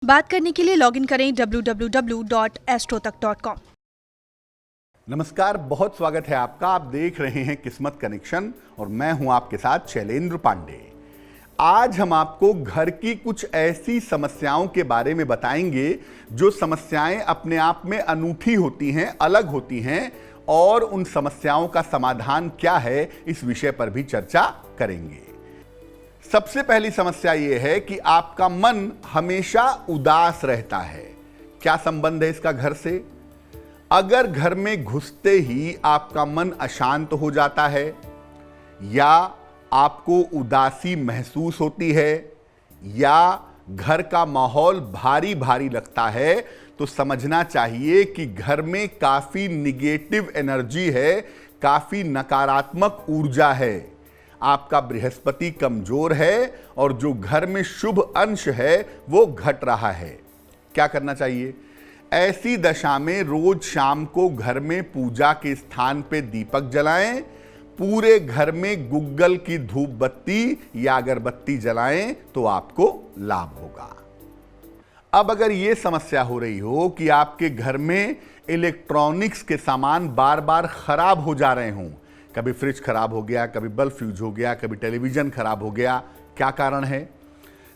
बात करने के लिए लॉगिन करें www.astrotak.com। नमस्कार, बहुत स्वागत है आपका। आप देख रहे हैं किस्मत कनेक्शन और मैं हूं आपके साथ शैलेंद्र पांडे। आज हम आपको घर की कुछ ऐसी समस्याओं के बारे में बताएंगे जो समस्याएं अपने आप में अनूठी होती हैं, अलग होती हैं, और उन समस्याओं का समाधान क्या है इस विषय पर भी चर्चा करेंगे। सबसे पहली समस्या यह है कि आपका मन हमेशा उदास रहता है। क्या संबंध है इसका घर से? अगर घर में घुसते ही आपका मन अशांत हो जाता है या आपको उदासी महसूस होती है या घर का माहौल भारी भारी लगता है, तो समझना चाहिए कि घर में काफी निगेटिव एनर्जी है, काफी नकारात्मक ऊर्जा है। आपका बृहस्पति कमजोर है और जो घर में शुभ अंश है वो घट रहा है। क्या करना चाहिए? ऐसी दशा में रोज शाम को घर में पूजा के स्थान पे दीपक जलाएं, पूरे घर में गुग्गल की धूप बत्ती या अगरबत्ती जलाएं तो आपको लाभ होगा। अब अगर यह समस्या हो रही हो कि आपके घर में इलेक्ट्रॉनिक्स के सामान बार बार खराब हो जा रहे हों, कभी फ्रिज खराब हो गया, कभी बल्ब फ्यूज हो गया, कभी टेलीविजन खराब हो गया, क्या कारण है?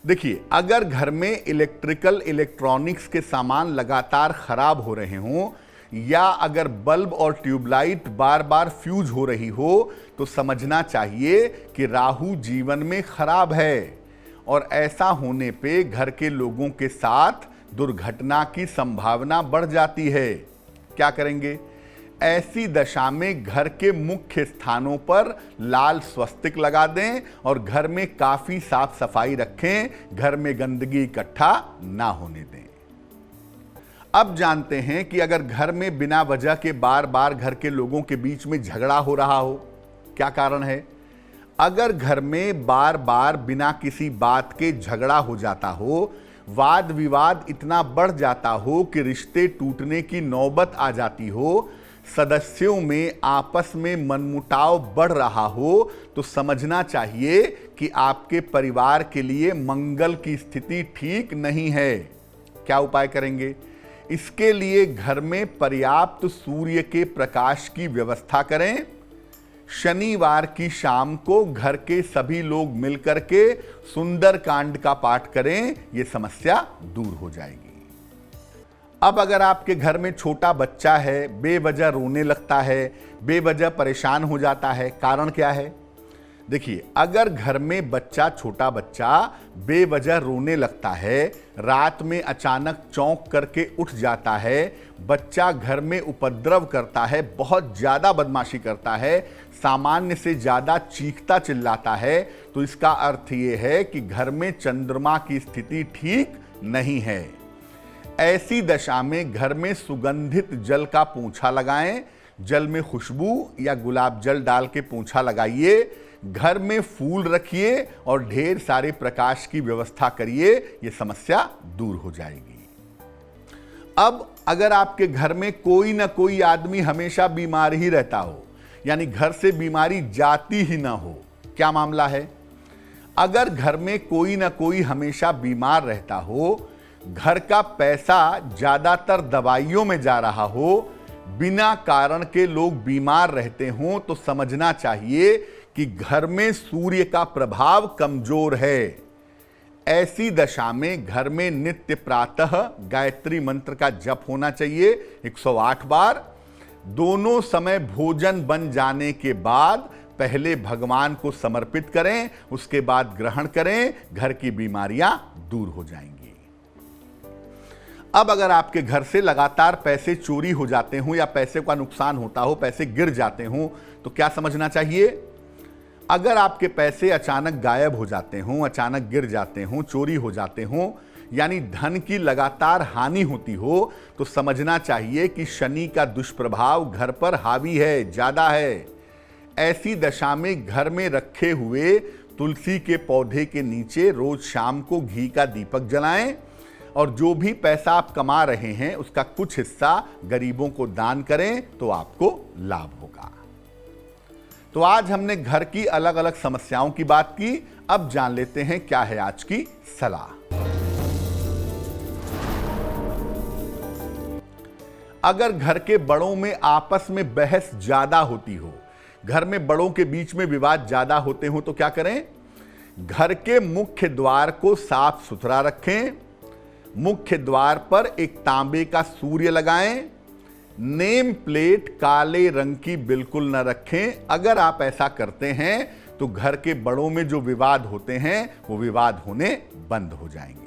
देखिए, अगर घर में इलेक्ट्रॉनिक्स के सामान लगातार खराब हो रहे हों या अगर बल्ब और ट्यूबलाइट बार बार फ्यूज हो रही हो, तो समझना चाहिए कि राहु जीवन में खराब है और ऐसा होने पे घर के लोगों के साथ दुर्घटना की संभावना बढ़ जाती है। क्या करेंगे? ऐसी दशा में घर के मुख्य स्थानों पर लाल स्वस्तिक लगा दें और घर में काफी साफ सफाई रखें, घर में गंदगी इकट्ठा ना होने दें। अब जानते हैं कि अगर घर में बिना वजह के बार बार घर के लोगों के बीच में झगड़ा हो रहा हो, क्या कारण है? अगर घर में बार बार बिना किसी बात के झगड़ा हो जाता हो, वाद विवाद इतना बढ़ जाता हो कि रिश्ते टूटने की नौबत आ जाती हो, सदस्यों में आपस में मनमुटाव बढ़ रहा हो, तो समझना चाहिए कि आपके परिवार के लिए मंगल की स्थिति ठीक नहीं है। क्या उपाय करेंगे? इसके लिए घर में पर्याप्त सूर्य के प्रकाश की व्यवस्था करें। शनिवार की शाम को घर के सभी लोग मिलकर के सुंदर कांड का पाठ करें, यह समस्या दूर हो जाएगी। अब अगर आपके घर में छोटा बच्चा है, बेवजह रोने लगता है, बेवजह परेशान हो जाता है, कारण क्या है? देखिए, अगर घर में छोटा बच्चा बेवजह रोने लगता है, रात में अचानक चौंक करके उठ जाता है, बच्चा घर में उपद्रव करता है, बहुत ज्यादा बदमाशी करता है, सामान्य से ज्यादा चीखता चिल्लाता है, तो इसका अर्थ यह है कि घर में चंद्रमा की स्थिति ठीक नहीं है। ऐसी दशा में घर में सुगंधित जल का पोंछा लगाएं, जल में खुशबू या गुलाब जल डाल के पोंछा लगाइए, घर में फूल रखिए और ढेर सारे प्रकाश की व्यवस्था करिए, यह समस्या दूर हो जाएगी। अब अगर आपके घर में कोई ना कोई आदमी हमेशा बीमार ही रहता हो, यानी घर से बीमारी जाती ही ना हो, क्या मामला है? अगर घर में कोई ना कोई हमेशा बीमार रहता हो, घर का पैसा ज्यादातर दवाइयों में जा रहा हो, बिना कारण के लोग बीमार रहते हों, तो समझना चाहिए कि घर में सूर्य का प्रभाव कमजोर है। ऐसी दशा में घर में नित्य प्रातः गायत्री मंत्र का जप होना चाहिए 108 बार। दोनों समय भोजन बन जाने के बाद पहले भगवान को समर्पित करें, उसके बाद ग्रहण करें, घर की बीमारियां दूर हो जाएंगी। अब अगर आपके घर से लगातार पैसे चोरी हो जाते हों या पैसे का नुकसान होता हो, पैसे गिर जाते हों, तो क्या समझना चाहिए? अगर आपके पैसे अचानक गायब हो जाते हों, अचानक गिर जाते हों, चोरी हो जाते हों, यानी धन की लगातार हानि होती हो, तो समझना चाहिए कि शनि का दुष्प्रभाव घर पर हावी है, ज्यादा है। ऐसी दशा में घर में रखे हुए तुलसी के पौधे के नीचे रोज शाम को घी का दीपक जलाएं और जो भी पैसा आप कमा रहे हैं उसका कुछ हिस्सा गरीबों को दान करें, तो आपको लाभ होगा। तो आज हमने घर की अलग अलग समस्याओं की बात की। अब जान लेते हैं क्या है आज की सलाह। अगर घर के बड़ों में आपस में बहस ज्यादा होती हो, घर में बड़ों के बीच में विवाद ज्यादा होते हो, तो क्या करें? घर के मुख्य द्वार को साफ सुथरा रखें, मुख्य द्वार पर एक तांबे का सूर्य लगाएं, नेम प्लेट काले रंग की बिल्कुल न रखें। अगर आप ऐसा करते हैं तो घर के बड़ों में जो विवाद होते हैं वो विवाद होने बंद हो जाएंगे।